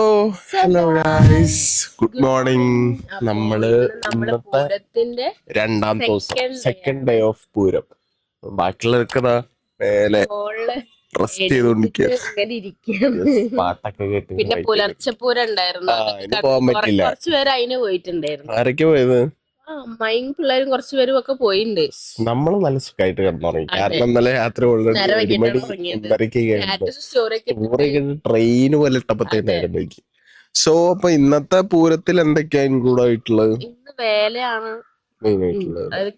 Hello guys, good morning. നമ്മള് ഇന്നത്തെ രണ്ടാം ദിവസം, സെക്കൻഡ് ഡേ ഓഫ് പൂരം. ബാക്കിയുള്ളവർക്ക് മേലെ റെസ്റ്റ് ചെയ്തോണ്ടിരിക്കുക, പാട്ടൊക്കെ കേട്ട്. പിന്നെ പുലർച്ചെ പൂരം ഉണ്ടായിരുന്നു, പോകാൻ പറ്റില്ല. കുറച്ചുപേര് അതിന് പോയിട്ടുണ്ടായിരുന്നു. ആരൊക്കെ പോയത്? അമ്മയും പിള്ളേരും കുറച്ചുപേരും ഒക്കെ പോയിട്ടുണ്ട്. നമ്മള് നല്ല സുഖമായിട്ട് കിടന്നുറങ്ങി. കാരണം ഇന്നലെ രാത്രി ഓൾറെഡി 1 മണി ട്രെയിന് പോലെ ഇട്ടപ്പത്തേണ്ടായിരുന്നു. സോ അപ്പൊ ഇന്നത്തെ പൂരത്തിൽ എന്തൊക്കെയാ ഇൻക്ലൂഡ് ആയിട്ടുള്ളത്? ഇന്ന് വേലയാണ്,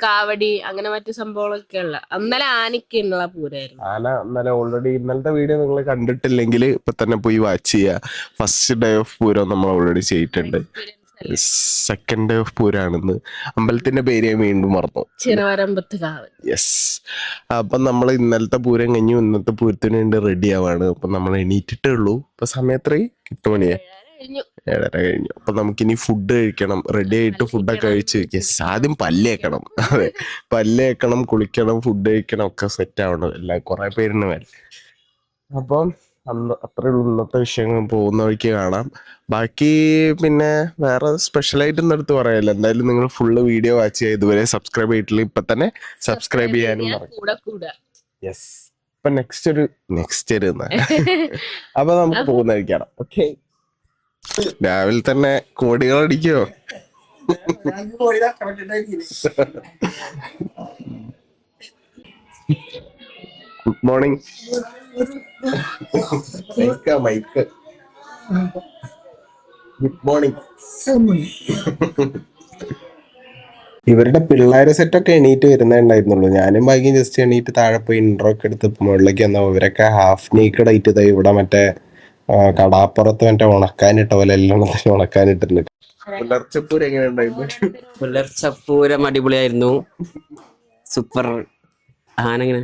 കാവടി, അങ്ങനെ മറ്റു സംഭവങ്ങളൊക്കെ ഉള്ള. ഇന്നലെ ആനയ്ക്കുള്ള പൂരമായിരുന്നു. ആന ഇന്നലെ ഓൾറെഡി, ഇന്നലത്തെ വീഡിയോ നിങ്ങൾ കണ്ടിട്ടില്ലെങ്കിൽ ഇപ്പൊ തന്നെ പോയി വാച്ച് ചെയ്യുക. ഫസ്റ്റ് ഡേ ഓഫ് പൂരം നമ്മൾ ഓൾറെഡി ചെയ്തിട്ടുണ്ട്. സെക്കൻഡ് ഡേ ഓഫ് പൂരാണെന്ന്. അമ്പലത്തിന്റെ പേര് ഞാൻ വീണ്ടും മറന്നു, ചിറവരമ്പത്ത് കാവ്. യെസ്. അപ്പൊ നമ്മൾ ഇന്നലത്തെ പൂരം കഴിഞ്ഞു, ഇന്നത്തെ പൂരത്തിന് വേണ്ടി റെഡി ആവാണ്. അപ്പൊ നമ്മൾ എണീറ്റിട്ടേ ഉള്ളൂ. ഇപ്പൊ സമയം എത്രയും 8 മണിയാ, 7:30 കഴിഞ്ഞു. അപ്പൊ നമുക്കിനി ഫുഡ് കഴിക്കണം. റെഡി ആയിട്ട് ഫുഡൊക്കെ കഴിച്ച്, യെസ്, ആദ്യം പല്ലേക്കണം. അതെ, പല്ലേക്കണം, കുളിക്കണം, ഫുഡ് കഴിക്കണം, ഒക്കെ സെറ്റ് ആവണം. എല്ലാം കുറെ പേരിന് വരെ. അപ്പം അത്രേ ഉള്ളൂ ഇന്നത്തെ വിഷയങ്ങൾ. പോകുന്ന വഴിക്ക് കാണാം. ബാക്കി പിന്നെ വേറെ സ്പെഷ്യലായിട്ട് ഒന്നും എടുത്ത് പറയാനില്ല. എന്തായാലും നിങ്ങൾ ഫുള്ള് വീഡിയോ വാച്ച് ചെയ്യുക. ഇതുവരെ സബ്സ്ക്രൈബ് ചെയ്തിട്ടില്ല, ഇപ്പൊ തന്നെ സബ്സ്ക്രൈബ് ചെയ്യാനും യെസ്. ഇപ്പൊ നെക്സ്റ്റ് ഒരു അപ്പൊ നമുക്ക് പോകുന്ന വഴിക്കാണ്. ഓക്കെ, രാവിലെ തന്നെ കോടികൾ അടിക്കോ? Good morning. Mike good morning. ഇവരുടെ പിള്ളേരെ സെറ്റൊക്കെ എണീറ്റ് വരുന്നുണ്ടായിരുന്നുള്ളൂ. ഞാനും ഭാഗ്യം ജസ്റ്റ് എണീറ്റ് താഴെ പോയി ഇൻട്രോ ഒക്കെ എടുത്ത് മുകളിലേക്ക് വന്നു. ഇവരൊക്കെ ഹാഫ് നീക്കഡ് ആയിട്ട് ഇവിടെ മറ്റേ കടാപ്പുറത്ത് മറ്റേ ഉണക്കാനിട്ട പോലെ എല്ലാം ഉണക്കാനിട്ടിട്ടുണ്ട്. പുലർച്ചപ്പൂരം എങ്ങനെയുണ്ടായിരുന്നു? പുലർച്ചപ്പൂരം അടിപൊളിയായിരുന്നു, സൂപ്പർ. ആനങ്ങനെ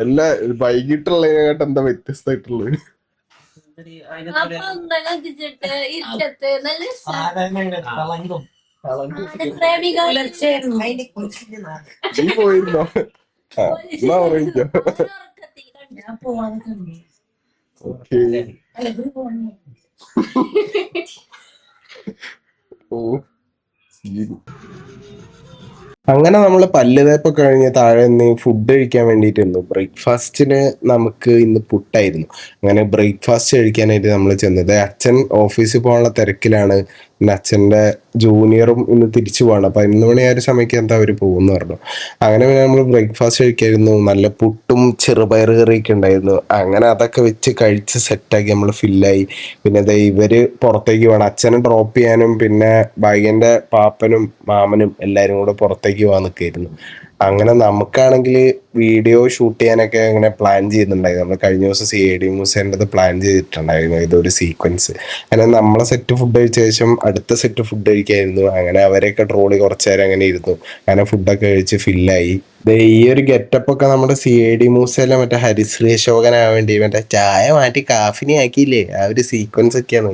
എല്ലാ വൈകിട്ടുള്ളതിനെക്കാട്ട് എന്താ വ്യത്യസ്തമായിട്ടുള്ളത്? നീ പോയിരുന്നോ? എന്നാ പറയിക്കോ. ഓക്കെ. ഓ, അങ്ങനെ നമ്മൾ പല്ല് തേപ്പൊക്കെ കഴിഞ്ഞ് താഴെ നിന്ന് ഫുഡ് കഴിക്കാൻ വേണ്ടിയിട്ടിരുന്നു. ബ്രേക്ക്ഫാസ്റ്റിന് നമുക്ക് ഇന്ന് പുട്ടായിരുന്നു. അങ്ങനെ ബ്രേക്ക്ഫാസ്റ്റ് കഴിക്കാനായിട്ട് നമ്മൾ ചെന്നത്. അച്ഛൻ ഓഫീസിൽ പോകാനുള്ള തിരക്കിലാണ്. പിന്നെ അച്ഛൻ്റെ ജൂനിയറും ഇന്ന് തിരിച്ചു പോകണം. അപ്പം 11 മണി ആ ഒരു സമയത്ത് എന്താ അവർ പോകുമെന്ന് പറഞ്ഞു. അങ്ങനെ പിന്നെ നമ്മൾ ബ്രേക്ക്ഫാസ്റ്റ് കഴിക്കായിരുന്നു. നല്ല പുട്ടും ചെറുപയർ കറിയൊക്കെ ഉണ്ടായിരുന്നു. അങ്ങനെ അതൊക്കെ വെച്ച് കഴിച്ച് സെറ്റാക്കി നമ്മൾ ഫില്ലായി. പിന്നെ അതെ, ഇവര് പുറത്തേക്ക് പോകണം. അച്ഛനെ ഡ്രോപ്പ് ചെയ്യാനും പിന്നെ ഭാഗ്യൻ്റെ പാപ്പനും മാമനും എല്ലാവരും കൂടെ പുറത്തേക്ക് പോകാൻ നിൽക്കുകയായിരുന്നു. അങ്ങനെ നമുക്കാണെങ്കിൽ വീഡിയോ ഷൂട്ട് ചെയ്യാനൊക്കെ അങ്ങനെ പ്ലാൻ ചെയ്യുന്നുണ്ടായിരുന്നു. നമ്മൾ കഴിഞ്ഞ ദിവസം CID മൂസേൻ്റെത് പ്ലാൻ ചെയ്തിട്ടുണ്ടായിരുന്നു ഇതൊരു സീക്വൻസ്. അങ്ങനെ നമ്മളെ സെറ്റ് ഫുഡ് കഴിച്ച ശേഷം അടുത്ത സെറ്റ് ഫുഡ് കഴിക്കായിരുന്നു. അങ്ങനെ അവരെയൊക്കെ ട്രോളി കുറച്ചു നേരം അങ്ങനെ ഇരുന്നു. അങ്ങനെ ഫുഡൊക്കെ കഴിച്ച് ഫില്ലായി. ഈ ഒരു ഗെറ്റപ്പ് ഒക്കെ നമ്മുടെ CID മൂസയിലെ മറ്റേ ഹരിശ്രീ അശോകനാവാൻ വേണ്ടി മറ്റേ ചായ മാറ്റി കാഫിനി ആക്കിയില്ലേ, ആ ഒരു സീക്വൻസ് ഒക്കെയാണ്.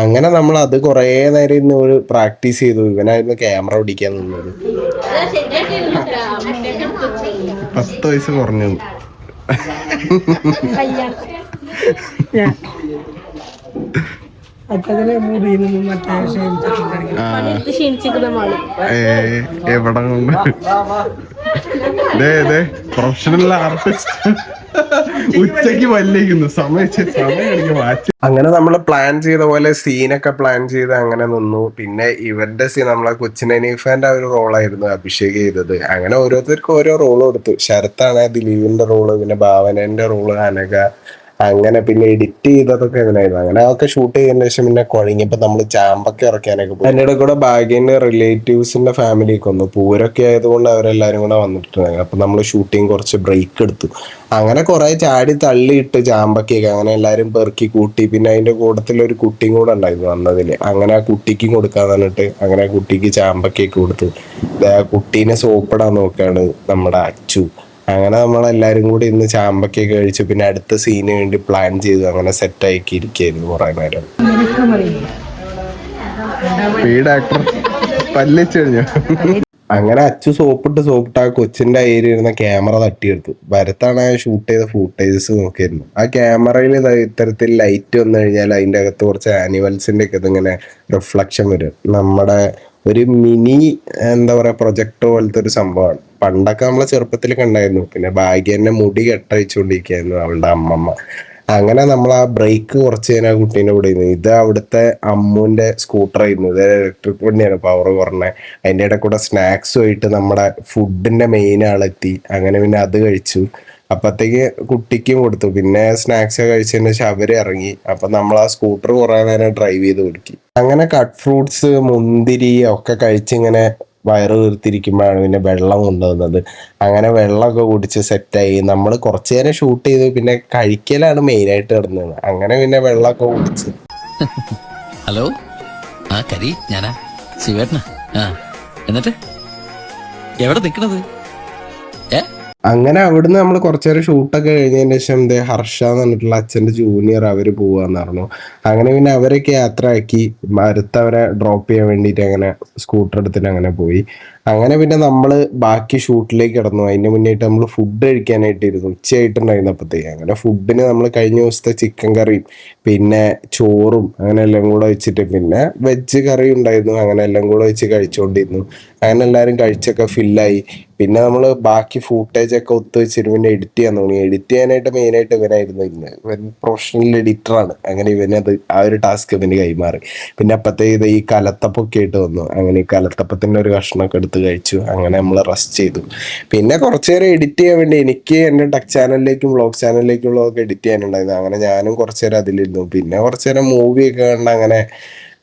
അങ്ങനെ നമ്മൾ അത് കുറേ നേരം ഇന്ന് ഒരു പ്രാക്ടീസ് ചെയ്തു. ഇവനായിരുന്നു ക്യാമറ പിടിക്കാൻ നിന്നത്. 10 വയസ്സ് കുറഞ്ഞു. എവിടെ കൊണ്ട് പ്രൊഫഷണൽ ആർട്ടിസ്റ്റ് ഉച്ചക്ക് വല്ലിക്കുന്നു സമയം. അങ്ങനെ നമ്മൾ പ്ലാൻ ചെയ്ത പോലെ സീനൊക്കെ പ്ലാൻ ചെയ്ത് അങ്ങനെ നിന്നു. പിന്നെ ഇവരുടെ സീൻ നമ്മളെ കൊച്ചിൻ ഹനീഫാന്റെ ഒരു റോളായിരുന്നു അഭിഷേക് ചെയ്തത്. അങ്ങനെ ഓരോരുത്തർക്കും ഓരോ റോൾ കൊടുത്തു. ശരത്താണ് ദിലീപിന്റെ റോള്, പിന്നെ ഭാവനന്റെ റോള് അനഘ. അങ്ങനെ പിന്നെ എഡിറ്റ് ചെയ്തതൊക്കെ എങ്ങനെയായിരുന്നു. അങ്ങനെ അതൊക്കെ ഷൂട്ട് ചെയ്തതിന് ശേഷം പിന്നെ കുഴങ്ങിയപ്പോ നമ്മൾ ചാമ്പൊക്കെ ഇറക്കാനൊക്കെ പോയി. അതിൻ്റെ കൂടെ ഭാഗ്യന്റെ റിലേറ്റീവ്സിന്റെ ഫാമിലിയൊക്കെ വന്നു. പൂരൊക്കെ ആയതുകൊണ്ട് അവരെല്ലാരും കൂടെ വന്നിട്ടുണ്ടായിരുന്നു. അപ്പൊ നമ്മൾ ഷൂട്ടിങ് കുറച്ച് ബ്രേക്ക് എടുത്തു. അങ്ങനെ കുറെ ചാടി തള്ളിയിട്ട് ചാമ്പക്കൊക്കെ അങ്ങനെ എല്ലാരും പെറുക്കി കൂട്ടി. പിന്നെ അതിന്റെ കൂട്ടത്തിൽ ഒരു കുട്ടിയും കൂടെ ഉണ്ടായിരുന്നു വന്നതില്. അങ്ങനെ ആ കുട്ടിക്കും കൊടുക്കാൻ പറഞ്ഞിട്ട് അങ്ങനെ ആ കുട്ടിക്ക് ചാമ്പക്കൊക്കെ കൊടുത്തു. ആ കുട്ടീനെ സോപ്പിടാൻ നോക്കാണ് നമ്മുടെ അച്ചു. അങ്ങനെ നമ്മളെല്ലാരും കൂടി ഇന്ന് ചാമ്പക്കൊക്കെ കഴിച്ചു. പിന്നെ അടുത്ത സീന് വേണ്ടി പ്ലാൻ ചെയ്തു. അങ്ങനെ സെറ്റാക്കി ഇരിക്കായിരുന്നു കുറെ നേരം. സ്പീഡ് ആക്ടർ പല്ലിച്ചു കഴിഞ്ഞു. അങ്ങനെ അച്ചു സോപ്പിട്ട് ആ കൊച്ചിന്റെ കയ്യിൽ ഇരുന്ന ക്യാമറ തട്ടിയെടുത്തു. ഭരത്താണ് ഷൂട്ട് ചെയ്ത ഫൂട്ടേജസ് നോക്കിയിരുന്നു. ആ ക്യാമറയിൽ ഇത്തരത്തിൽ ലൈറ്റ് വന്നു കഴിഞ്ഞാൽ അതിന്റെ അകത്ത് കുറച്ച് ആനിമൽസിന്റെ ഒക്കെ ഇതിങ്ങനെ റിഫ്ലക്ഷൻ വരും. നമ്മുടെ ഒരു മിനി എന്താ പറയാ പ്രൊജക്ടർ പോലത്തെ ഒരു സംഭവമാണ്. പണ്ടൊക്കെ നമ്മളെ ചെറുപ്പത്തിൽ കണ്ടായിരുന്നു. പിന്നെ ഭാഗ്യന്റെ മുടി കെട്ടഴിച്ചുകൊണ്ടിരിക്കുകയായിരുന്നു അവളുടെ അമ്മമ്മ. അങ്ങനെ നമ്മൾ ആ ബ്രേക്ക് കുറച്ച് നേരം ആ കുട്ടീൻ്റെ കൂടെ ഇരുന്നു. ഇത് അവിടുത്തെ അമ്മുവിന്റെ സ്കൂട്ടറായിരുന്നു. ഇത് ഇലക്ട്രിക് വണ്ടിയാണ്, പവർ കുറഞ്ഞ. അതിൻ്റെ ഇടയിൽ കൂടെ സ്നാക്സുമായിട്ട് നമ്മുടെ ഫുഡിന്റെ മെയിൻ ആളെത്തി. അങ്ങനെ പിന്നെ അത് കഴിച്ചു. അപ്പത്തേക്ക് കുട്ടിക്കും കൊടുത്തു. പിന്നെ സ്നാക്സ് കഴിച്ചതിന് ശേഷം അവര് ഇറങ്ങി. അപ്പൊ നമ്മൾ ആ സ്കൂട്ടർ കുറെ നേരം ഡ്രൈവ് ചെയ്ത് കൊടുക്കി. അങ്ങനെ കട്ട് ഫ്രൂട്ട്സ്, മുന്തിരി ഒക്കെ കഴിച്ചിങ്ങനെ വയറ് വീർത്തിരിക്കുമ്പോഴാണ് പിന്നെ വെള്ളം കൊണ്ടുവന്നത്. അങ്ങനെ വെള്ളമൊക്കെ കുടിച്ച് സെറ്റായി. നമ്മൾ കുറച്ചു നേരം ഷൂട്ട് ചെയ്ത് പിന്നെ കഴിക്കലാണ് മെയിനായിട്ട് കിടന്നത്. അങ്ങനെ പിന്നെ വെള്ളമൊക്കെ കുടിച്ച്. ഹലോ, ആ കരി ഞാനാ ശിവേട്ടനാ. എന്നിട്ട് എവിടെ നിക്കണത്? അങ്ങനെ അവിടുന്ന് നമ്മൾ കുറച്ചു നേരം ഷൂട്ടൊക്കെ കഴിഞ്ഞതിന് ശേഷം ഹർഷ എന്ന് പറഞ്ഞിട്ടുള്ള അച്ഛൻ്റെ ജൂനിയർ അവർ പോവാന്ന് പറഞ്ഞു. അങ്ങനെ പിന്നെ അവരൊക്കെ യാത്രയാക്കി അവരെ ഡ്രോപ്പ് ചെയ്യാൻ വേണ്ടിയിട്ട് അങ്ങനെ സ്കൂട്ടർ എടുത്തിട്ട് അങ്ങനെ പോയി. അങ്ങനെ പിന്നെ നമ്മൾ ബാക്കി ഷൂട്ടിലേക്ക് കിടന്നു. അതിന് മുന്നേറ്റ് നമ്മൾ ഫുഡ് കഴിക്കാനായിട്ടിരുന്നു. ഉച്ചയായിട്ടുണ്ടായിരുന്നപ്പോഴത്തേക്ക്. അങ്ങനെ ഫുഡിന് നമ്മൾ കഴിഞ്ഞ ദിവസത്തെ ചിക്കൻ കറിയും പിന്നെ ചോറും അങ്ങനെ എല്ലാം കൂടെ വെച്ചിട്ട്, പിന്നെ വെജ് കറി ഉണ്ടായിരുന്നു. അങ്ങനെ എല്ലാം കൂടെ വെച്ച് കഴിച്ചുകൊണ്ടിരുന്നു. അങ്ങനെ എല്ലാവരും കഴിച്ചൊക്കെ ഫില്ലായി. പിന്നെ നമ്മൾ ബാക്കി ഫൂട്ടേജ് ഒക്കെ ഒത്തു വെച്ചിട്ട് പിന്നെ എഡിറ്റ് ചെയ്യാൻ തുടങ്ങി. എഡിറ്റ് ചെയ്യാനായിട്ട് മെയിനായിട്ട് ഇവനായിരുന്നു ഇരുന്നത്. ഇവൻ പ്രൊഫഷണൽ എഡിറ്ററാണ്. അങ്ങനെ ഇവനത് ആ ഒരു ടാസ്ക് ഇവന് കൈമാറി. പിന്നെ അപ്പത്തേക്ക് ഈ കലത്തപ്പൊക്കെ ആയിട്ട് വന്നു. അങ്ങനെ ഈ കലത്തപ്പത്തിൻ്റെ ഒരു കഷ്ണമൊക്കെ എടുത്ത് കഴിച്ചു. അങ്ങനെ നമ്മൾ റെസ്റ്റ് ചെയ്തു. പിന്നെ കുറച്ചു നേരം എഡിറ്റ് ചെയ്യാൻ വേണ്ടി എനിക്ക് എൻ്റെ ടെക് ചാനലിലേക്കും വ്ളോഗ് ചാനലിലേക്കും ഉള്ളതൊക്കെ എഡിറ്റ് ചെയ്യാനുണ്ടായിരുന്നു. അങ്ങനെ ഞാനും കുറച്ചു നേരം അതിലിരുന്നു. പിന്നെ കുറച്ചു നേരം മൂവിയൊക്കെ കണ്ട് അങ്ങനെ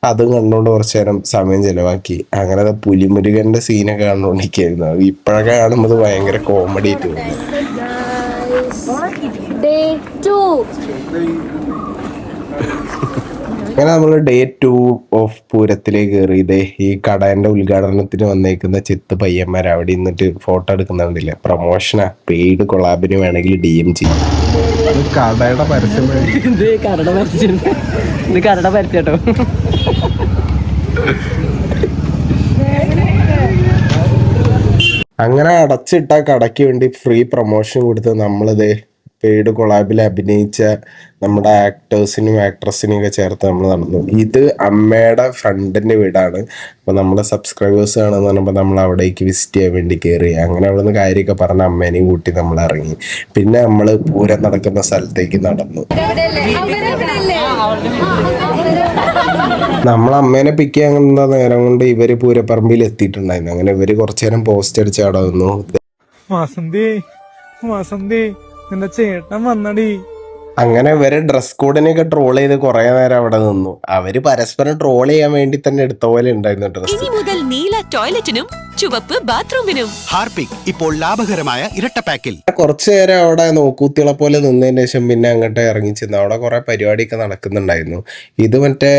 അതും കണ്ടുകൊണ്ട് കുറച്ചു നേരം സമയം ചെലവാക്കി. അങ്ങനെ പുലിമുരുകന്റെ സീനൊക്കെ കണ്ടുകൊണ്ടിരിക്കുകയായിരുന്നു. ഇപ്പോഴൊക്കെ കാണുമ്പോൾ ഭയങ്കര കോമഡി ആയിട്ട് തോന്നി. അങ്ങനെ നമ്മൾ ഡേ 2 ഓഫ് പൂരത്തിലേക്ക് കയറി. ഇതേ ഈ കടേന്റെ ഉദ്ഘാടനത്തിന് വന്നേക്കുന്ന ചെത്ത് പയ്യന്മാർ അവിടെ നിന്നിട്ട് ഫോട്ടോ എടുക്കുന്നുണ്ടില്ല. പ്രൊമോഷനാ, പെയ്ഡ് കൊളാബിന് വേണമെങ്കിൽ DM ചെയ്യും. കടയുടെ പരസ്യം കേട്ടോ. അങ്ങനെ അടച്ചിട്ട കടയ്ക്ക് വേണ്ടി ഫ്രീ പ്രൊമോഷൻ കൊടുത്ത് നമ്മളിത് പെയ്ഡ് കൊളാബിൽ അഭിനയിച്ച നമ്മുടെ ആക്ടേഴ്സിനും ആക്ട്രസിനും ഒക്കെ ചേർത്ത് നമ്മൾ നടന്നു. ഇത് അമ്മയുടെ ഫ്രണ്ടിന്റെ വീടാണ്. അപ്പോൾ നമ്മുടെ സബ്സ്ക്രൈബേഴ്സ് ആണെന്ന് പറഞ്ഞപ്പോൾ നമ്മൾ അവിടേക്ക് വിസിറ്റ് ചെയ്യാൻ വേണ്ടി കയറി. അങ്ങനെ അവിടെ നിന്ന് കാര്യമൊക്കെ പറഞ്ഞ അമ്മേനെയും കൂട്ടി നമ്മൾ ഇറങ്ങി. പിന്നെ നമ്മൾ പൂരം നടക്കുന്ന സ്ഥലത്തേക്ക് നടന്നു. നമ്മൾ അമ്മേനെ പിക്ക് ചെയ്യാൻ നേരം കൊണ്ട് ഇവര് പൂരപ്പറമ്പിൽ എത്തിയിട്ടുണ്ടായിരുന്നു. അങ്ങനെ ഇവര് കുറച്ചു നേരം പോസ്റ്റ് അടിച്ച് അവിടെ വന്നു. നിന്റെ ചേട്ടൻ വന്നടി. അങ്ങനെ ഇവരെ ഡ്രസ് കോഡിനെയൊക്കെ ട്രോൾ ചെയ്ത് കുറെ നേരം അവിടെ നിന്നു. അവര് പരസ്പരം ട്രോൾ ചെയ്യാൻ വേണ്ടി തന്നെ എടുത്ത പോലെ ഉണ്ടായിരുന്നു ഡ്രസ്. ഇനി മുതൽ നീല ടോയ്ലറ്റിനും ചുവപ്പ് ബാത്റൂമിനും ഹാർപിക് ഇപ്പോൾ ലാഭകരമായ ഇരട്ട പാക്കിൽ. കുറച്ചു നേരം അവിടെ നോക്കൂത്തിളെ പോലെ നിന്നതിന് ശേഷം പിന്നെ അങ്ങോട്ട് ഇറങ്ങി ചെന്നു. അവിടെ കുറെ പരിപാടിയൊക്കെ നടക്കുന്നുണ്ടായിരുന്നു. ഇത് മറ്റേ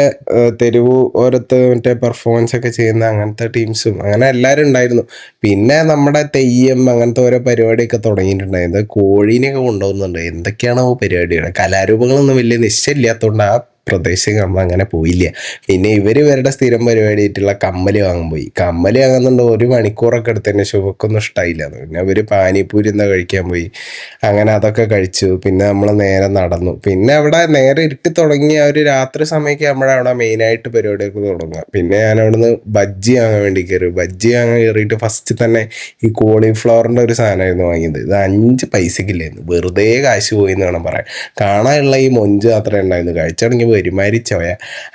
തെരുവ് ഓരത്ത് മറ്റേ പെർഫോമൻസ് ഒക്കെ ചെയ്യുന്ന അങ്ങനത്തെ ടീംസും അങ്ങനെ എല്ലാവരും ഉണ്ടായിരുന്നു. പിന്നെ നമ്മുടെ തെയ്യം അങ്ങനത്തെ ഓരോ പരിപാടിയൊക്കെ തുടങ്ങിയിട്ടുണ്ടായിരുന്നു. കോഴീനെയൊക്കെ കൊണ്ടുപോകുന്നുണ്ട്. എന്തൊക്കെയാണോ പരിപാടികൾ, കലാരൂപങ്ങളൊന്നും വലിയ നിശ്ചയമില്ലാത്തതുകൊണ്ട് ആ പ്രദേശം നമ്മൾ അങ്ങനെ പോയില്ല. പിന്നെ ഇവരുടെ സ്ഥിരം പരിപാടിയായിട്ടുള്ള കമ്മല് വാങ്ങാൻ പോയി. കമ്മല് വാങ്ങുന്നുണ്ട് 1 മണിക്കൂറൊക്കെ എടുത്തതിന് ശുഭക്കൊന്നും ഇഷ്ടമായില്ല. പിന്നെ അവര് പാനിപ്പൂരി എന്താ കഴിക്കാൻ പോയി. അങ്ങനെ അതൊക്കെ കഴിച്ചു. പിന്നെ നമ്മൾ നേരെ നടന്നു. പിന്നെ അവിടെ നേരെ ഇരുട്ടി തുടങ്ങി ആ ഒരു രാത്രി സമയമൊക്കെ അവിടെ മെയിനായിട്ട് പരിപാടിയൊക്കെ തുടങ്ങുക. പിന്നെ ഞാൻ അവിടുന്ന് ബജ്ജി വാങ്ങാൻ വേണ്ടി കയറി. ബജ്ജി വാങ്ങാൻ കയറിയിട്ട് ഫസ്റ്റ് തന്നെ ഈ കോളിഫ്ലവറിന്റെ ഒരു സാധനമായിരുന്നു വാങ്ങിയത്. ഇത് 5 പൈസക്കില്ലായിരുന്നു. വെറുതെ കാശ് പോയി എന്ന് വേണം പറയാൻ. കാണാനുള്ള ഈ മൊഞ്ച് മാത്രമേ ഉണ്ടായിരുന്നു. കഴിച്ചിറങ്ങി ഒരുമാതിരി ചോയ.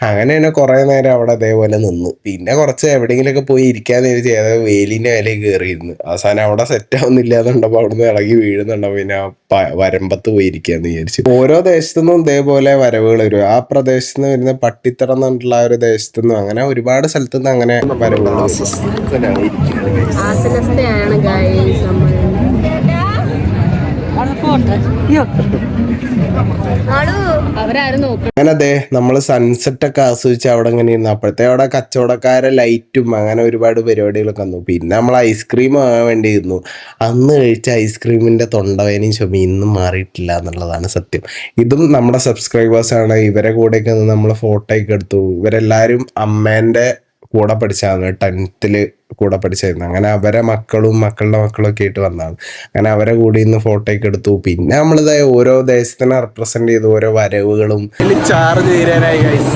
അങ്ങനെ തന്നെ കുറെ നേരം അവിടെ അതേപോലെ നിന്ന്. പിന്നെ കുറച്ച് എവിടെയെങ്കിലുമൊക്കെ പോയി ഇരിക്കാന്ന് ചെയ്ത വേലിന്റെ മേലെ കയറിയിരുന്നു. അവസാനം അവിടെ സെറ്റ് ആവുന്നില്ലാന്നുണ്ടപ്പോൾ അവിടുന്ന് ഇളകി വീഴുന്നുണ്ടോ. പിന്നെ വരമ്പത്ത് പോയി ഇരിക്കാന്ന് വിചാരിച്ചു. ഓരോ ദേശത്തുനിന്നും ഇതേപോലെ വരവുകൾ വരും. ആ പ്രദേശത്ത് നിന്ന് വരുന്ന പട്ടിത്തറ എന്ന് പറഞ്ഞിട്ടുള്ള ആ ഒരു ദേശത്തുനിന്നും അങ്ങനെ ഒരുപാട് സ്ഥലത്തുനിന്ന് അങ്ങനെ വരവുകൾ അങ്ങനെ അതെ നമ്മൾ സൺസെറ്റ് ഒക്കെ ആസ്വദിച്ച് അവിടെ ഇങ്ങനെ ഇരുന്നു. അപ്പോഴത്തെ അവിടെ കച്ചവടക്കാരെ ലൈറ്റും അങ്ങനെ ഒരുപാട് പരിപാടികളൊക്കെ വന്നു. പിന്നെ നമ്മൾ ഐസ്ക്രീം വാങ്ങാൻ വേണ്ടി ഇരുന്നു. അന്ന് കഴിച്ച ഐസ്ക്രീമിന്റെ തൊണ്ടവേനയും ചുമ ഇന്നും മാറിയിട്ടില്ല എന്നുള്ളതാണ് സത്യം. ഇതും നമ്മുടെ സബ്സ്ക്രൈബേഴ്സാണ്. ഇവരെ കൂടെയൊക്കെ നമ്മൾ ഫോട്ടോ ഒക്കെ എടുത്തു. ഇവരെല്ലാവരും അമ്മേന്റെ കൂടെ പഠിച്ചതാണ്, 10th കൂടെ പഠിച്ചായിരുന്നു. അങ്ങനെ അവരെ മക്കളുടെ മക്കളൊക്കെ ആയിട്ട് വന്നതാണ്. അങ്ങനെ അവരെ കൂടി ഇന്ന് ഫോട്ടോ ഒക്കെ എടുത്തു. പിന്നെ നമ്മളിത് ഓരോ ദേശത്തിനെ റെപ്രസെന്റ് ചെയ്ത് ഓരോ വരവുകളും ചാർജ് തീരാനായി ഗൈസ്.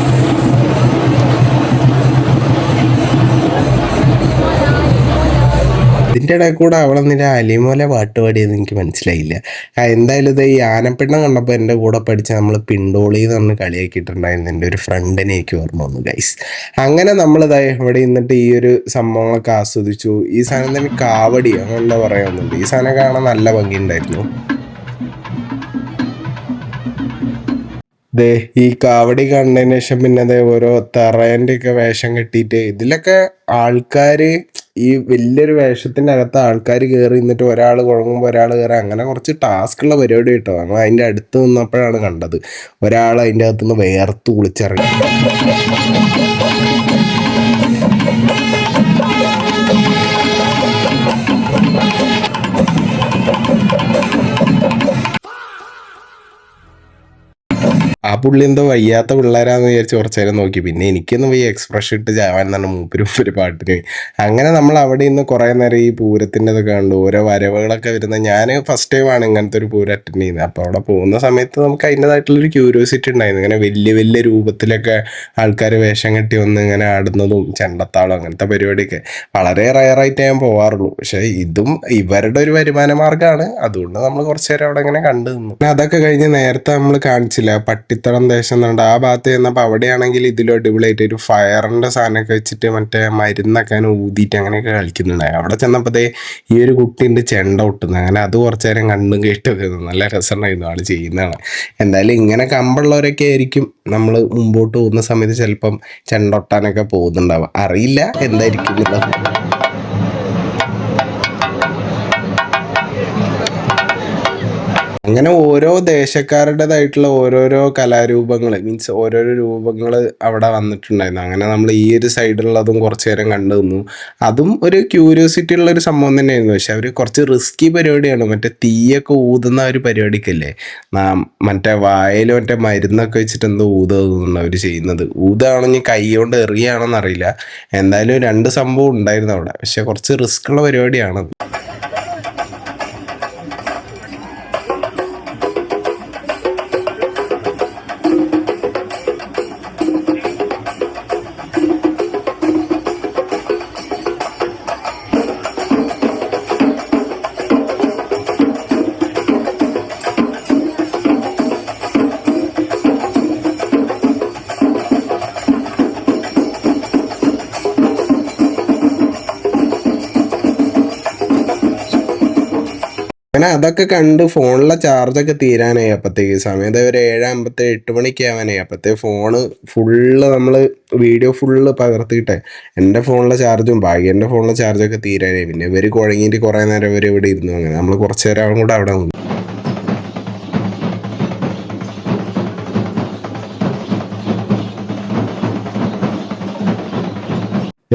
ഇതിൻ്റെ ഇടയിൽ കൂടെ അവളെന്നിട്ട് അലിമോലെ പാട്ട് പാടിയെന്ന് എനിക്ക് മനസ്സിലായില്ല. എന്തായാലും ഇത് ഈ ആനപ്പിണ്ണം കണ്ടപ്പോൾ എൻ്റെ കൂടെ പഠിച്ച നമ്മൾ പിണ്ടോളി എന്ന് പറഞ്ഞ് കളിയാക്കിയിട്ടുണ്ടായിരുന്നു. എൻ്റെ ഒരു ഫ്രണ്ടിനെ എനിക്ക് ഓർമ്മ വന്നു ഗൈസ്. അങ്ങനെ നമ്മളിതാ ഇവിടെ നിന്നിട്ട് ഈ ഒരു സംഭവങ്ങളൊക്കെ ആസ്വദിച്ചു. ഈ സാധനം തന്നെ കാവടി അങ്ങനെ എന്താ പറയാവുന്നുണ്ട്. ഈ സാധനം കാണാൻ നല്ല ഭംഗിയുണ്ടായിരുന്നു. ഈ കാവടി കണ്ടതിന് ശേഷം പിന്നെ അതേ ഓരോ തറയൻ്റെ ഒക്കെ വേഷം കെട്ടിയിട്ട് ഇതിലൊക്കെ ആൾക്കാർ ഈ വലിയൊരു വേഷത്തിൻ്റെ അകത്ത് ആൾക്കാർ കയറി നിന്നിട്ട് ഒരാൾ കുഴങ്ങുമ്പോൾ ഒരാൾ കയറി അങ്ങനെ കുറച്ച് ടാസ്ക്കുള്ള പരിപാടി കിട്ടോ. ഞങ്ങൾ അതിൻ്റെ അടുത്ത് നിന്നപ്പോഴാണ് കണ്ടത് ഒരാൾ അതിൻ്റെ അകത്തുനിന്ന് വേർത്ത് കുളിച്ചിറങ്ങി. ആ പുള്ളി എന്തോ വയ്യാത്ത പിള്ളേരാന്ന് വിചാരിച്ച് കുറച്ച് നേരം നോക്കി. പിന്നെ എനിക്കൊന്നും ഈ എക്സ്പ്രഷൻ ഇട്ട് ചാവാൻ തന്നെ മൂപ്പര് പാട്ടിന്. അങ്ങനെ നമ്മൾ അവിടെ നിന്ന് കുറേ നേരം ഈ പൂരത്തിൻ്റെ ഇതൊക്കെ കണ്ടു. ഓരോ വരവുകളൊക്കെ വരുന്ന ഞാൻ ഫസ്റ്റ് ടൈമാണ് ഇങ്ങനത്തെ ഒരു പൂരം അറ്റൻഡ് ചെയ്യുന്നത്. അപ്പോൾ അവിടെ പോകുന്ന സമയത്ത് നമുക്ക് അതിൻ്റെതായിട്ടുള്ളൊരു ക്യൂരിയോസിറ്റി ഉണ്ടായിരുന്നു. ഇങ്ങനെ വലിയ വലിയ രൂപത്തിലൊക്കെ ആൾക്കാർ വേഷം കെട്ടി വന്ന് ഇങ്ങനെ ആടുന്നതും ചെണ്ടത്താളും അങ്ങനത്തെ പരിപാടിയൊക്കെ വളരെ റയറായിട്ട് ഞാൻ പോകാറുള്ളൂ. പക്ഷേ ഇതും ഇവരുടെ ഒരു വരുമാന മാർഗ്ഗമാണ്. അതുകൊണ്ട് നമ്മൾ കുറച്ച് നേരം അവിടെ ഇങ്ങനെ കണ്ടു നിന്നു. അതൊക്കെ കഴിഞ്ഞ് നേരത്തെ നമ്മൾ കാണിച്ചില്ല പട്ടിത്തളം ദേശം എന്നുണ്ട് ആ ഭാഗത്ത് ചെന്നപ്പോൾ അവിടെയാണെങ്കിൽ ഇതിലും അടിപൊളിയായിട്ട് ഒരു ഫയറിൻ്റെ സാധനമൊക്കെ വെച്ചിട്ട് മറ്റേ മരുന്നൊക്കെ ഊതിയിട്ട് അങ്ങനെയൊക്കെ കളിക്കുന്നുണ്ടായി. അവിടെ ചെന്നപ്പോഴത്തേ ഈ ഒരു കുട്ടീൻ്റെ ചെണ്ട ഒട്ടുന്നത്. അങ്ങനെ അത് കുറച്ച് നേരം കണ്ടും കേട്ടൊക്കെ നല്ല രസമുണ്ടായിരുന്നു ആൾ ചെയ്യുന്നതാണ്. എന്തായാലും ഇങ്ങനെ കമ്പുള്ളവരൊക്കെ ആയിരിക്കും നമ്മൾ മുമ്പോട്ട് പോകുന്ന സമയത്ത് ചിലപ്പം ചെണ്ട ഒട്ടാനൊക്കെ പോകുന്നുണ്ടാവുക. അറിയില്ല എന്തായിരിക്കും എന്നുള്ളത്. അങ്ങനെ ഓരോ ദേശക്കാരുടേതായിട്ടുള്ള ഓരോരോ കലാരൂപങ്ങൾ മീൻസ് ഓരോരോ രൂപങ്ങൾ അവിടെ വന്നിട്ടുണ്ടായിരുന്നു. അങ്ങനെ നമ്മൾ ഈ ഒരു സൈഡിലുള്ളതും കുറച്ച് നേരം കണ്ടു നിന്നു. അതും ഒരു ക്യൂരിയോസിറ്റി ഉള്ളൊരു സംഭവം തന്നെയായിരുന്നു. പക്ഷെ അവർ കുറച്ച് റിസ്കി പരിപാടിയാണ്. മറ്റേ തീയൊക്കെ ഊതുന്ന ഒരു പരിപാടിക്കല്ലേ, മറ്റേ വായിൽ മറ്റേ മരുന്നൊക്കെ വെച്ചിട്ട് എന്തോ ഊതുന്നുണ്ട് അവർ ചെയ്യുന്നത്. ഊതാണെങ്കിൽ കൈ കൊണ്ട് എറിയാണോന്ന് അറിയില്ല. എന്തായാലും 2 സംഭവം ഉണ്ടായിരുന്നു അവിടെ. പക്ഷെ കുറച്ച് റിസ്ക് ഉള്ള പരിപാടിയാണത്. അങ്ങനെ അതൊക്കെ കണ്ട് ഫോണിലെ ചാർജൊക്കെ തീരാനായി. അപ്പോഴത്തേക്ക് സമയത്ത് ഒരു 7:57 8 മണിക്ക് ആവാനായി. അപ്പോഴത്തേക്ക് ഫോണ് ഫുള്ള് നമ്മൾ വീഡിയോ ഫുള്ള് പകർത്തിയിട്ടെ എൻ്റെ ഫോണിലെ ചാർജും ഭാഗ്യൻ്റെ ഫോണിലെ ചാർജൊക്കെ തീരാനായി. പിന്നെ ഇവർ കുഴങ്ങിയിട്ട് കുറേ നേരം ഇവർ ഇവിടെ ഇരുന്നു. അങ്ങനെ നമ്മൾ കുറച്ച് നേരം കൂടെ അവിടെ നിന്നു.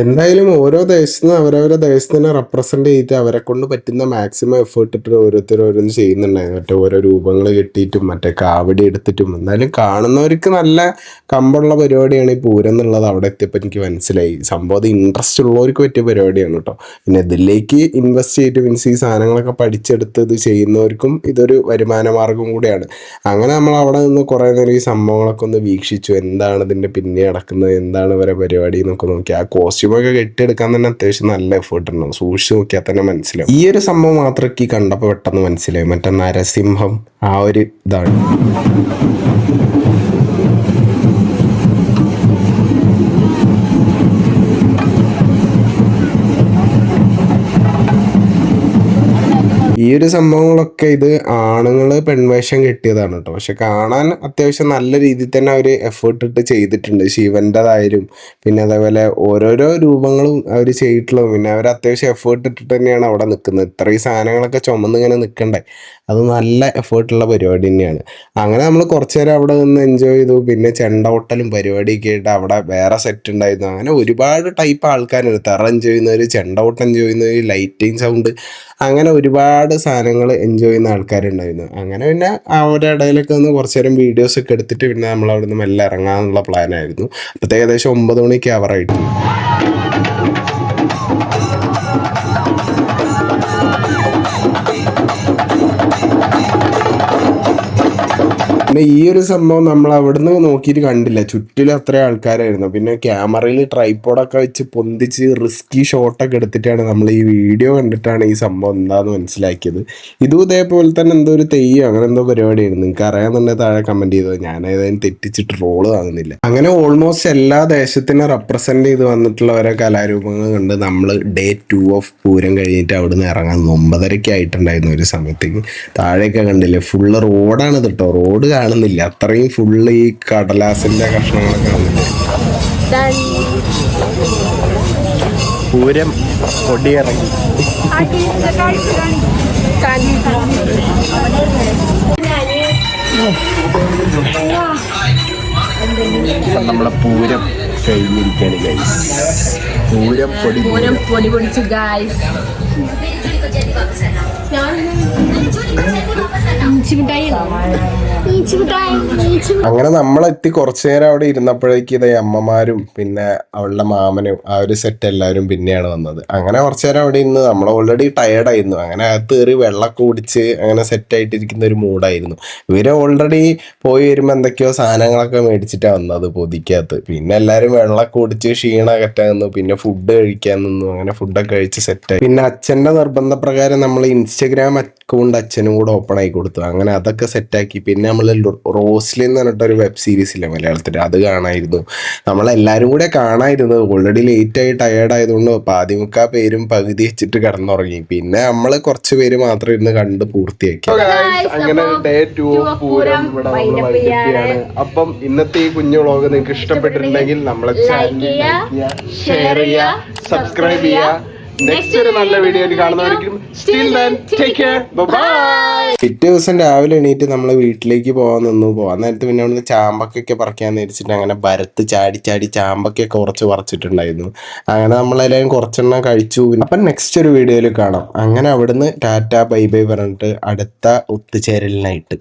എന്തായാലും ഓരോ ദേശത്തുനിന്ന് അവരവരുടെ ദേശത്തിനെ റെപ്രസെൻ്റ് ചെയ്തിട്ട് അവരെ കൊണ്ട് പറ്റുന്ന മാക്സിമം എഫേർട്ട് ഇട്ടിട്ട് ഓരോരുത്തരോരോന്ന് ചെയ്യുന്നുണ്ടായിരുന്നു. മറ്റേ ഓരോ രൂപങ്ങൾ കെട്ടിയിട്ടും മറ്റേ കാവടി എടുത്തിട്ടും. എന്തായാലും കാണുന്നവർക്ക് നല്ല കമ്പുള്ള പരിപാടിയാണ് ഈ പൂരം എന്നുള്ളത് അവിടെ എത്തിയപ്പോൾ എനിക്ക് മനസ്സിലായി. സംഭവം ഇൻട്രസ്റ്റ് ഉള്ളവർക്ക് പറ്റിയ പരിപാടിയാണ് കേട്ടോ. പിന്നെ ഇതിലേക്ക് ഇൻവെസ്റ്റ് ചെയ്തിട്ട് മീൻസ് ഈ സാധനങ്ങളൊക്കെ പഠിച്ചെടുത്ത് ഇത് ചെയ്യുന്നവർക്കും ഇതൊരു വരുമാന മാർഗം കൂടെയാണ്. അങ്ങനെ നമ്മൾ അവിടെ നിന്ന് കുറേ നേരം ഈ സംഭവങ്ങളൊക്കെ ഒന്ന് വീക്ഷിച്ചു. എന്താണ് ഇതിൻ്റെ പിന്നെ നടക്കുന്നത്, എന്താണ് ഇവരെ പരിപാടി എന്നൊക്കെ നോക്കി. ആ കോസ്റ്റ്യൂമൊക്കെ കെട്ടിയെടുക്കാൻ തന്നെ അത്യാവശ്യം നല്ല എഫേർട്ട് ഉണ്ടാവും. സൂക്ഷിച്ച് നോക്കിയാൽ തന്നെ മനസ്സിലാവും. ഈ ഒരു സംഭവം മാത്രം എനിക്ക് കണ്ടപ്പോൾ പെട്ടെന്ന് മനസ്സിലായി. മറ്റേ നരസിംഹം ആ ഒരു ഇതാണ്. ഈ ഒരു സംഭവങ്ങളൊക്കെ ഇത് ആണുങ്ങൾ പെൺവേഷം കെട്ടിയതാണ് കേട്ടോ. പക്ഷെ കാണാൻ അത്യാവശ്യം നല്ല രീതിയിൽ തന്നെ അവർ എഫേർട്ട് ഇട്ട് ചെയ്തിട്ടുണ്ട്. ശിവൻ്റെതായാലും പിന്നെ അതേപോലെ ഓരോരോ രൂപങ്ങളും അവർ ചെയ്തിട്ടുള്ളതും. പിന്നെ അവർ അത്യാവശ്യം എഫേർട്ട് ഇട്ടിട്ട് തന്നെയാണ് അവിടെ നിൽക്കുന്നത്. ഇത്രയും സാധനങ്ങളൊക്കെ ചുമന്ന് ഇങ്ങനെ നിൽക്കണ്ടേ, അത് നല്ല എഫേർട്ടുള്ള പരിപാടി തന്നെയാണ്. അങ്ങനെ നമ്മൾ കുറച്ച് നേരം അവിടെ നിന്ന് എൻജോയ് ചെയ്തു. പിന്നെ ചെണ്ടോട്ടലും പരിപാടിയൊക്കെ ആയിട്ട് അവിടെ വേറെ സെറ്റ് ഉണ്ടായിരുന്നു. അങ്ങനെ ഒരുപാട് ടൈപ്പ് ആൾക്കാരുണ്ട്. തറ എൻജോയ് ചെയ്യുന്നവർ, ചെണ്ടോട്ടം എൻജോയ് ചെയ്യുന്നവർ, ലൈറ്റിംഗ് സൗണ്ട്, അങ്ങനെ ഒരുപാട് ഒരുപാട് സാധനങ്ങൾ എൻജോയ് ചെയ്യുന്ന ആൾക്കാരുണ്ടായിരുന്നു. അങ്ങനെ പിന്നെ അവരുടെ ഇടയിലൊക്കെ ഒന്ന് കുറച്ച് നേരം വീഡിയോസ് ഒക്കെ എടുത്തിട്ട് പിന്നെ നമ്മൾ അവിടെ നിന്ന് മെല്ലെ ഇറങ്ങാനുള്ള പ്ലാനായിരുന്നു. അപ്പോൾ ഏകദേശം 9 മണിക്ക് അവറായിട്ടുണ്ട്. പിന്നെ ഈ ഒരു സംഭവം നമ്മൾ അവിടുന്ന് നോക്കിയിട്ട് കണ്ടില്ല, ചുറ്റിലും അത്ര ആൾക്കാരായിരുന്നു. പിന്നെ ക്യാമറയിൽ ട്രൈപോഡൊക്കെ വെച്ച് പൊന്തിച്ച് റിസ്കി ഷോട്ടൊക്കെ എടുത്തിട്ടാണ് നമ്മൾ ഈ വീഡിയോ കണ്ടിട്ടാണ് ഈ സംഭവം എന്താണെന്ന് മനസ്സിലാക്കിയത്. ഇതും ഇതേപോലെ തന്നെ എന്തോ ഒരു തെയ്യം അങ്ങനെ എന്തോ പരിപാടിയായിരുന്നു. നിങ്ങൾക്ക് അറിയാമെന്നുണ്ടെങ്കിൽ താഴെ കമൻറ്റ് ചെയ്തത്. ഞാൻ ഏതായാലും തെറ്റിച്ചിട്ട് ട്രോള് ആകുന്നില്ല. അങ്ങനെ ഓൾമോസ്റ്റ് എല്ലാ ദേശത്തിനെ റെപ്രസെൻറ്റ് ചെയ്ത് വന്നിട്ടുള്ള ഓരോ കലാരൂപങ്ങൾ കണ്ട് നമ്മൾ ഡേ 2 ഓഫ് പൂരം കഴിഞ്ഞിട്ട് അവിടെ നിന്ന് ഇറങ്ങാൻ 9:30 ആയിട്ടുണ്ടായിരുന്നു. ഒരു സമയത്തേക്ക് താഴെയൊക്കെ കണ്ടില്ലേ, ഫുള്ള് റോഡാണ് കേട്ടോ. റോഡ് കാണുന്നില്ല, അത്രയും ഫുള്ള് ഈ കടലാസിന്റെ കഷ്ണങ്ങളൊക്കെ കാണുന്നില്ല. പൂരം കൊടിയിറങ്ങി. നമ്മളെ പൂരം കഴിഞ്ഞിരിക്കുകയാണ് ഗൈസ്. പൂരം പൊടി പൊടിച്ചു ഗൈസ്. അങ്ങനെ നമ്മളെത്തി കുറച്ചു നേരം അവിടെ ഇരുന്നപ്പോഴേക്ക് ഇതേ അമ്മമാരും പിന്നെ അവളുടെ മാമനും ആ ഒരു സെറ്റ് എല്ലാവരും പിന്നെയാണ് വന്നത്. അങ്ങനെ കുറച്ചു നേരം അവിടെ ഇരുന്ന് നമ്മൾ ഓൾറെഡി ടയേർഡായിരുന്നു. അങ്ങനെ അകത്ത് കയറി വെള്ളമൊക്കെ കുടിച്ച് അങ്ങനെ സെറ്റായിട്ടിരിക്കുന്ന ഒരു മൂഡായിരുന്നു. ഇവര് ഓൾറെഡി പോയി വരുമ്പോൾ എന്തൊക്കെയോ സാധനങ്ങളൊക്കെ മേടിച്ചിട്ടാണ് വന്നത് പൊതിക്കകത്ത്. പിന്നെ എല്ലാവരും വെള്ളമൊക്കെ കുടിച്ച് ക്ഷീണം അകറ്റാൻ നിന്നു. പിന്നെ ഫുഡ് കഴിക്കാൻ നിന്നു. അങ്ങനെ ഫുഡൊക്കെ കഴിച്ച് സെറ്റായി. പിന്നെ അച്ഛൻ്റെ നിർബന്ധപ്രകാരം നമ്മൾ ഇൻസ്റ്റഗ്രാം അക്കൗണ്ട് അച്ഛനും കൂടെ ഓപ്പൺ ആയി കൊടുത്തു. അങ്ങനെ അതൊക്കെ സെറ്റാക്കി. പിന്നെ നമ്മൾ റോസ്ലി എന്ന് പറഞ്ഞിട്ടൊരു വെബ് സീരീസ് ഇല്ല മലയാളത്തിൽ, അത് കാണായിരുന്നു. നമ്മളെല്ലാവരും കൂടെ കാണായിരുന്നു. ഓൾറെഡി ലേറ്റായി ടയേർഡ് ആയതുകൊണ്ട് പാതിമുക്കാ പേരും പകുതി വെച്ചിട്ട് കിടന്നുറങ്ങി. പിന്നെ നമ്മൾ കുറച്ച് പേര് മാത്രം ഇരുന്ന് കണ്ട് പൂർത്തിയാക്കി. അങ്ങനെ ഡേ 2 ഓഫ് പൂരം ഇവിടെ വന്ന് വൈകിപ്പിക്കുകയാണ്. അപ്പം ഇന്നത്തെ ഈ കുഞ്ഞു വ്ളോഗ് നിങ്ങൾക്ക് ഇഷ്ടപ്പെട്ടിട്ടുണ്ടെങ്കിൽ നമ്മളെ ചാനൽ ഷെയർ ചെയ്യുക, സബ്സ്ക്രൈബ് ചെയ്യുക. നെക്സ്റ്റ് ഒരു നല്ല വീഡിയോയിൽ കാണുന്നവരിക്കും പിറ്റേ ദിവസം രാവിലെ എണീറ്റ് നമ്മൾ വീട്ടിലേക്ക് പോകാൻ നിന്നു. പോകാൻ നേരത്ത് പിന്നെ അവിടുന്ന് ചാമ്പക്കൊക്കെ പറിക്കാൻ നേരിച്ചിട്ട് അങ്ങനെ ഭരത്ത് ചാടി ചാടി ചാമ്പക്കൊക്കെ കുറച്ച് പറിച്ചിട്ടുണ്ടായിരുന്നു. അങ്ങനെ നമ്മളെല്ലാവരും കുറച്ചെണ്ണം കഴിച്ചു. അപ്പം നെക്സ്റ്റ് ഒരു വീഡിയോയിൽ കാണാം. അങ്ങനെ അവിടുന്ന് ടാറ്റ ബൈ ബൈ പറഞ്ഞിട്ട് അടുത്ത ഒത്തുചേരലിനായിട്ട്